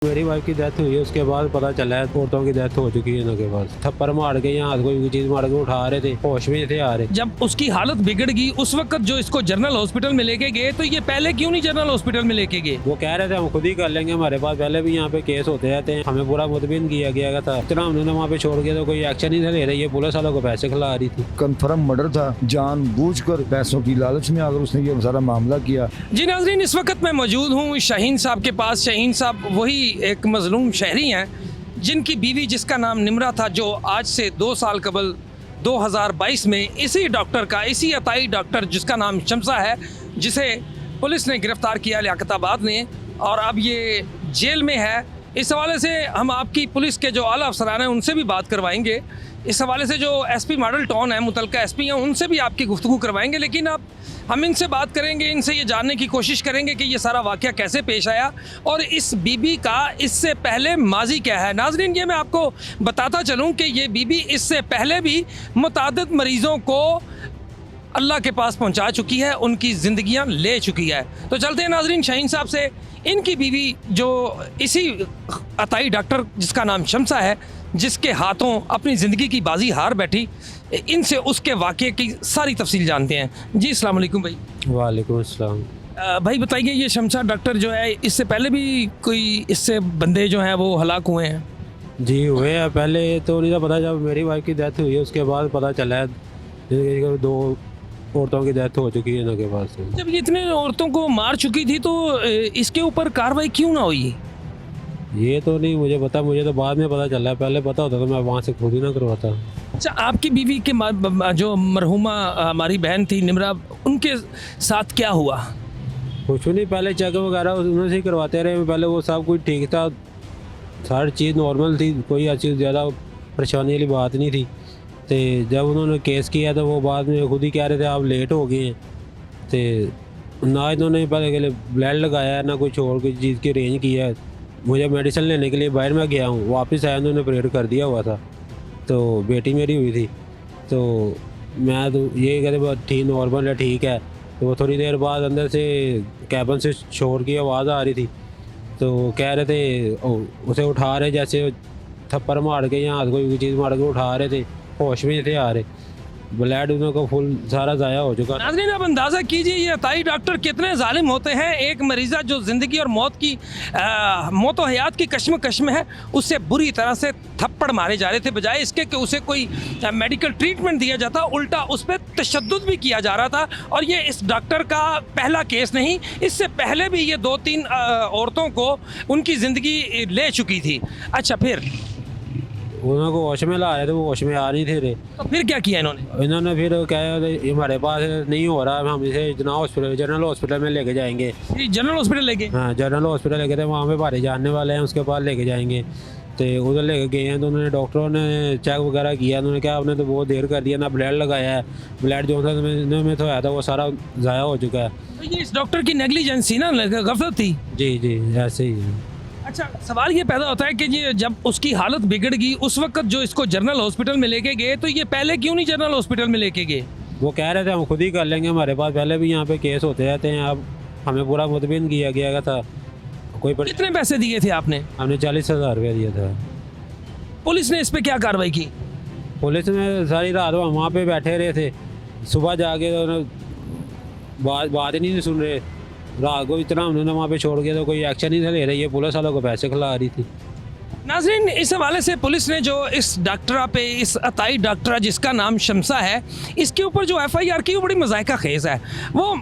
मेरी वाइफ की डेथ हुई है, उसके बाद पता चला है औरतों की डेथ हो चुकी है इनके पास। थप्पड़ मार के यहाँ कोई चीज मार के उठा रहे थे, होश में थे आ रहे। जब उसकी हालत बिगड़ गई उस वक्त जो इसको जनरल हॉस्पिटल में लेके गए, तो ये पहले क्यों नहीं जनरल हॉस्पिटल में लेके गए? वो कह रहे थे हम खुद ही कर लेंगे, हमारे पास पहले भी यहाँ पे केस होते रहते हैं, हमें पूरा मुतमिन किया गया था। इतना उन्होंने वहाँ पे छोड़ दिया तो कोई एक्शन ही नहीं ले रही है, पुलिस वालों को पैसे खिला रही थी। कन्फर्म मर्डर था, जानबूझकर पैसों की लालच में आकर उसने ये सारा मामला किया। जी नाज़रीन, इस वक्त मैं मौजूद हूँ शाहीन साहब के पास। शाहीन साहब वही एक मजलूम शहरी हैं जिनकी बीवी, जिसका नाम निमरा था, जो आज से 2 साल कबल 2022 में इसी डॉक्टर का, इसी अताई डॉक्टर जिसका नाम शमसा है, जिसे पुलिस ने गिरफ्तार किया लियाकताबाद ने, और अब ये जेल में है। इस हवाले से हम आपकी पुलिस के जो आला अफसरान हैं उनसे भी बात करवाएंगे। इस हवाले से जो एसपी मॉडल टाउन है, मुतलका एसपी हैं, उनसे भी आपकी गुफ्तगू करवाएंगे। लेकिन अब हम इनसे बात करेंगे, इनसे ये जानने की कोशिश करेंगे कि ये सारा वाक़या कैसे पेश आया और इस बीबी का इससे पहले माजी क्या है। नाज़रीन, ये मैं आपको बताता चलूँ कि ये बीबी इससे पहले भी मुतादिद मरीज़ों को अल्लाह के पास पहुंचा चुकी है, उनकी ज़िंदगियां ले चुकी है। तो चलते हैं नाज़रीन शाहीन साहब से। इनकी बीवी जो इसी अताई डॉक्टर जिसका नाम शमसा है, जिसके हाथों अपनी ज़िंदगी की बाजी हार बैठी, इनसे उसके वाक़े की सारी तफसील जानते हैं। जी अस्सलाम वालेकुम भाई। वालेकुम अस्सलाम। भाई बताइए, ये शमसा डॉक्टर जो है, इससे पहले भी कोई इससे बंदे जो हैं वो हलाक हुए हैं? जी हुए हैं, पहले तो नहीं था पता। जब मेरी वाइफ की डेथ हुई है उसके बाद पता चला है 2 औरतों की डेथ हो चुकी है इनके पास। जब ये इतने औरतों को मार चुकी थी तो इसके ऊपर कार्रवाई क्यों ना हुई? ये तो नहीं मुझे पता, मुझे तो बाद में पता चला है, पहले पता होता तो मैं वहाँ से खुद ही ना करवाता। अच्छा, आपकी बीवी के जो मरहुमा हमारी बहन थी निमरा, उनके साथ क्या हुआ? कुछ नहीं, पहले चेक वगैरह उन्होंने से ही करवाते रहे, पहले वो सब कुछ ठीक था, सारी चीज़ नॉर्मल थी, कोई ऐसी ज़्यादा परेशानी वाली बात नहीं थी। तो जब उन्होंने केस किया तो वो बाद में खुद ही कह रहे थे आप लेट हो गए हैं। तो ना इन्होंने पहले के लिए ब्लड लगाया, ना कुछ और कोई चीज़ की अरेंज किया है। मुझे मेडिसिन लेने के लिए बाहर में गया हूँ, वापस आया, उन्होंने ऑपरेट कर दिया हुआ था। तो बेटी मेरी हुई थी, तो मैं तो ये कहते ठीक नॉर्मल है, ठीक है। तो वो थोड़ी देर बाद अंदर से कैबिन से शोर की आवाज़ आ रही थी, तो कह रहे थे उसे उठा रहे, जैसे थप्पड़ मार के यहाँ कोई चीज़ मार के उठा रहे थे, होश में थे आ रहे। ब्लड उनको फुल सारा ज़ाया हो चुका। नाज़रीन, आप अंदाज़ा कीजिए ये अताई डॉक्टर कितने जालिम होते हैं। एक मरीज़ा जो ज़िंदगी और मौत और हयात की कश्मकश में है, उससे बुरी तरह से थप्पड़ मारे जा रहे थे, बजाय इसके कि उसे कोई मेडिकल ट्रीटमेंट दिया जाता, उल्टा उस पर तशद्दुद भी किया जा रहा था। और ये इस डॉक्टर का पहला केस नहीं, इससे पहले भी ये 2-3 औरतों को उनकी ज़िंदगी ले चुकी थी। अच्छा, फिर उनको होश में ला रहे थे, वो होश में आ नहीं थे रहे। तो फिर क्या किया इन्होंने? इन्होंने फिर कहा हमारे पास नहीं हो रहा, हम इसे जनरल हॉस्पिटल में लेके जाएंगे। जनरल हॉस्पिटल लेके? हाँ, जनरल हॉस्पिटल लेके थे, वहाँ पे भारी जानने वाले हैं, उसके पास लेके जाएंगे। तो उधर लेके गए हैं तो उन्होंने डॉक्टरों ने चेक वगैरह किया, उन्होंने कहा आपने तो बहुत देर कर दिया, ना ब्लड लगाया है, ब्लड जो था में तो आया था वो सारा ज़ाया हो चुका है। तो ये इस डॉक्टर की नेग्लिजेंसी ना, गफलत थी। जी जी, ऐसे ही है। अच्छा, सवाल ये पैदा होता है कि ये जब उसकी हालत बिगड़ गई उस वक्त जो इसको जनरल हॉस्पिटल में लेके गए, तो ये पहले क्यों नहीं जनरल हॉस्पिटल में लेके गए? वो कह रहे थे हम खुद ही कर लेंगे, हमारे पास पहले भी यहाँ पे केस होते रहते हैं, अब हमें पूरा मुतमिन किया गया था। कितने पैसे दिए थे आपने? हमने 40,000 रुपया दिया था। पुलिस ने इस पे क्या कार्रवाई की? पुलिस में सारी रात वहाँ पे बैठे रहे थे, सुबह जाके तो बात ही नहीं सुन रहे, रात को इतना उन्होंने वहाँ पे छोड़ दिया तो कोई एक्शन ही नहीं ले रही है, पुलिस वालों को पैसे खिला रही थी। नाज़रीन, इस हवाले से पुलिस ने जो इस डॉक्टरा पे, इस अताई डॉक्टरा जिसका नाम शमसा है, इसके ऊपर जो FIR की वो बड़ी मज़ाइका खेज़ है। वो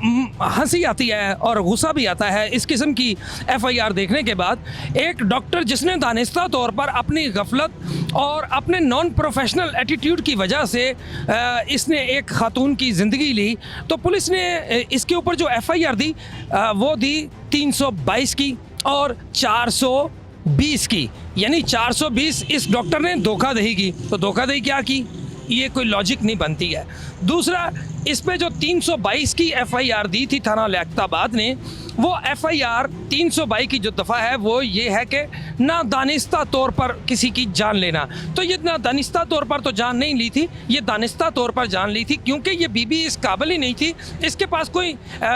हंसी आती है और गुस्सा भी आता है इस किस्म की FIR देखने के बाद। एक डॉक्टर जिसने दानिस्ता तौर पर अपनी गफलत और अपने नॉन प्रोफेशनल एटीट्यूड की वजह से इसने एक खातून की ज़िंदगी ली, तो पुलिस ने इसके ऊपर जो FIR दी वो दी 322 की और 420 की, यानी 420 इस डॉक्टर ने धोखाधही की। तो धोखाधही क्या की, ये कोई लॉजिक नहीं बनती है। दूसरा, इस पे जो 322 की FIR दी थी थाना लियाकताबाद ने, वो FIR 322 की जो दफ़ा है वो ये है कि ना दानिस्ता तौर पर किसी की जान लेना। तो ये ना दानिस्ता तौर पर तो जान नहीं ली थी, ये दानिस्ता तौर पर जान ली थी, क्योंकि ये बीबी इस काबिल ही नहीं थी। इसके पास कोई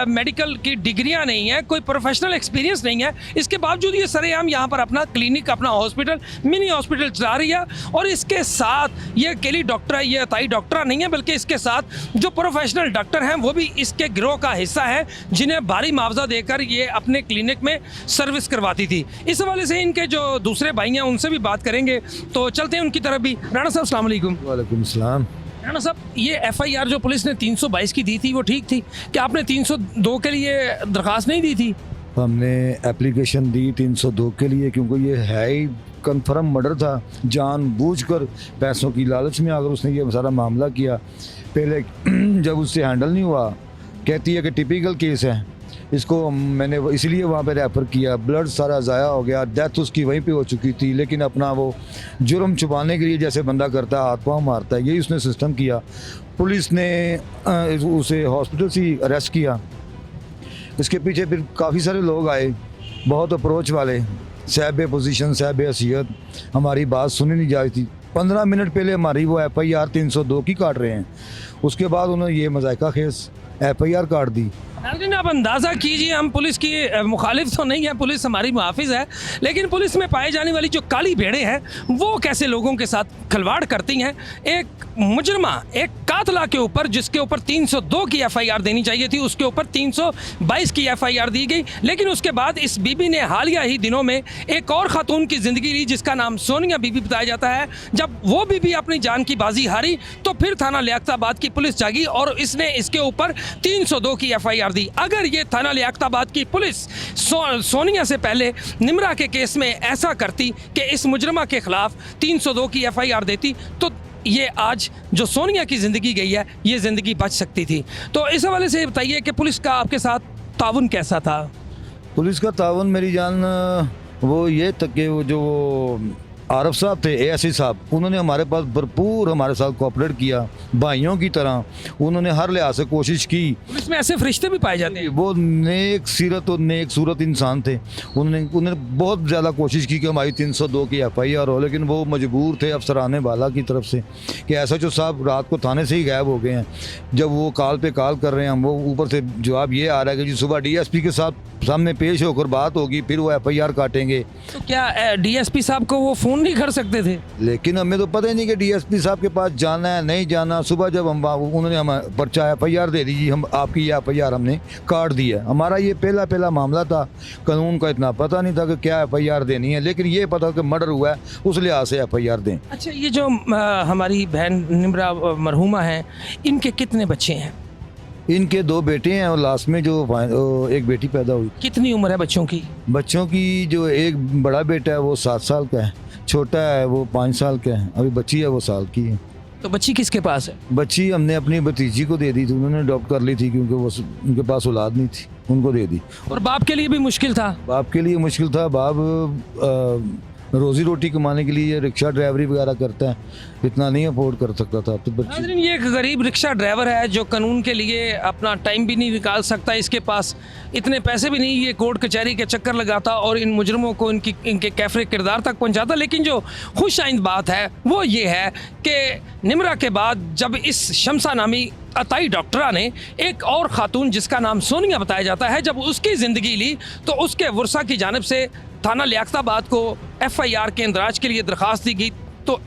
मेडिकल की डिग्रियां नहीं है, कोई प्रोफेशनल एक्सपीरियंस नहीं है। इसके बावजूद ये सरेआम यहाँ पर अपना क्लिनिक, अपना हॉस्पिटल, मिनी हॉस्पिटल चला रही है। और इसके साथ ये अकेली डॉक्टर है, ये अताई डॉक्टर नहीं है, बल्कि इसके साथ जो प्रोफेशनल डॉक्टर हैं वो भी इसके गिरोह का हिस्सा है, जिन्हें भारी मुआवजा देकर ये अपने क्लिनिक में सर्विस करवाती थी। इस हवाले से इनके जो दूसरे भाई हैं उनसे भी बात करेंगे, तो चलते हैं उनकी तरफ भी। राणा साहब अस्सलाम वालेकुम। वालेकुम सलाम। राणा साहब, ये एफआईआर जो पुलिस ने 322 की दी थी वो ठीक थी क्या? आपने 302 के लिए दरखास्त नहीं दी थी? हमने एप्लीकेशन दी 302 के लिए, क्योंकि ये है ही कन्फर्म मर्डर था। जानबूझकर पैसों की लालच में अगर उसने ये सारा मामला किया। पहले जब उससे हैंडल नहीं हुआ, कहती है कि टिपिकल केस है, इसको मैंने इसलिए वहाँ पे रेफ़र किया। ब्लड सारा ज़ाया हो गया, डेथ उसकी वहीं पे हो चुकी थी, लेकिन अपना वो जुर्म छुपाने के लिए जैसे बंदा करता है, हाथ पाँव मारता है, यही उसने सिस्टम किया। पुलिस ने उसे हॉस्पिटल से अरेस्ट किया। इसके पीछे फिर काफ़ी सारे लोग आए, बहुत अप्रोच वाले, साहब पोजीशन, साहब हैसियत, हमारी बात सुनी नहीं जा रही थी। 15 मिनट पहले हमारी वो एफआईआर 302 की काट रहे हैं, उसके बाद उन्होंने ये मज़ाइका खेस एफआईआर काट दी। नाज़रीन, आप अंदाज़ा कीजिए, हम पुलिस की मुखालिफ तो नहीं है, पुलिस हमारी मुहाफिज है, लेकिन पुलिस में पाए जाने वाली जो काली भेड़ें हैं वो कैसे लोगों के साथ खिलवाड़ करती हैं। एक मुजरमा, एक कातला के ऊपर, जिसके ऊपर 302 की एफआईआर देनी चाहिए थी, उसके ऊपर 322 की एफआईआर दी गई। लेकिन उसके बाद इस बीबी ने हालिया ही दिनों में एक और खातून की ज़िंदगी ली, जिसका नाम सोनिया बीबी बताया जाता है। जब वो बीबी अपनी जान की बाजी हारी तो फिर थाना लियाकताबाद की पुलिस जागी और इसने इसके ऊपर 302 की एफआईआर दी। अगर ये थाना लियाकताबाद की पुलिस सोनिया से पहले निमरा के केस में ऐसा करती कि इस मुजरमा के खिलाफ 302 की एफआईआर देती, तो ये आज जो सोनिया की ज़िंदगी गई है, ये ज़िंदगी बच सकती थी। तो इस हवाले से बताइए कि पुलिस का आपके साथ ताउन कैसा था? पुलिस का ताउन मेरी जान वो ये तक कि वो जो आरफ साहब थे, एएसआई साहब, उन्होंने हमारे पास भरपूर हमारे साथ कोऑपरेट किया, भाइयों की तरह। उन्होंने हर लिहाज से कोशिश की। पुलिस में ऐसे फरिश्ते भी पाए जाते हैं? वो नेक सीरत और नेक सूरत इंसान थे। उन्होंने बहुत ज़्यादा कोशिश की कि हमारी 302 की एफआईआर हो, लेकिन वो मजबूर थे अफसरान वाला की तरफ से कि एसएचओ साहब रात को थाने से ही गायब हो गए हैं। जब वो कॉल पे कॉल कर रहे हैं, हम वो ऊपर से जवाब ये आ रहा है कि जी सुबह डीएसपी के साथ सामने पेश होकर बात होगी, फिर वो एफआईआर काटेंगे। तो क्या डीएसपी साहब को वो फ़ोन नहीं कर सकते थे? लेकिन हमें तो पता ही नहीं कि डीएसपी साहब के पास जाना है नहीं जाना। सुबह जब हम उन्होंने हम पर्चा एफआईआर दे दी, हम आपकी ये एफआईआर हमने काट दी है। हमारा ये पहला मामला था, कानून का इतना पता नहीं था कि क्या एफआईआर देनी है, लेकिन ये पता कि मर्डर हुआ है, उस लिहाज से एफआईआर दें। अच्छा, ये जो हमारी बहन निमरा मरहुमा हैं, इनके कितने बच्चे हैं? इनके 2 बेटे हैं और लास्ट में जो एक बेटी पैदा हुई। कितनी उम्र है बच्चों की? बच्चों की जो एक बड़ा बेटा है वो 7 साल का है, छोटा है वो 5 साल का है, अभी बच्ची है वो साल की है। तो बच्ची किसके पास है? बच्ची हमने अपनी भतीजी को दे दी थी, उन्होंने अडॉप्ट कर ली थी क्योंकि वो उनके पास औलाद नहीं थी, उनको दे दी। और बाप के लिए भी मुश्किल था? बाप के लिए मुश्किल था। बाप रोजी रोटी कमाने के लिए रिक्शा ड्राइवरी वगैरह करता है, इतना नहीं अफोर्ड कर सकता था। तो बच्चे, नाज़रीन, ये एक गरीब रिक्शा ड्राइवर है जो कानून के लिए अपना टाइम भी नहीं निकाल सकता, इसके पास इतने पैसे भी नहीं, ये कोर्ट कचहरी के चक्कर लगाता और इन मुजरमों को इनके कैफरे किरदार तक पहुंचाता। लेकिन जो खुश आइंद बात है वो ये है कि निमरा के बाद जब इस शमसा नामी अताई डॉक्टरा ने एक और ख़ातून जिसका नाम सोनिया बताया जाता है, जब उसकी ज़िंदगी ली, तो उसके वर्सा की जानिब से थाना लियाकताबाद को एफआईआर के इंदराज के लिए दरख्वास्त दी गई। तो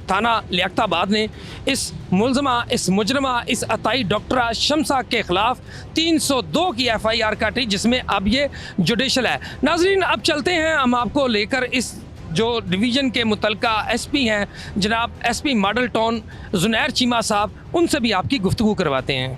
थाना लियाकताबाद ने इस मुलजमा, इस मुजरमा, इस अताई डॉक्टरा शमसा के ख़िलाफ़ 302 की एफआईआर काटी, जिसमें अब ये जुडिशल है। नाजरीन, अब चलते हैं हम आपको लेकर इस जो डिवीज़न के मुतलका एसपी हैं जनाब एसपी मॉडल टाउन जुनैर चीमा साहब, उनसे भी आपकी गुफ्तगू करवाते हैं।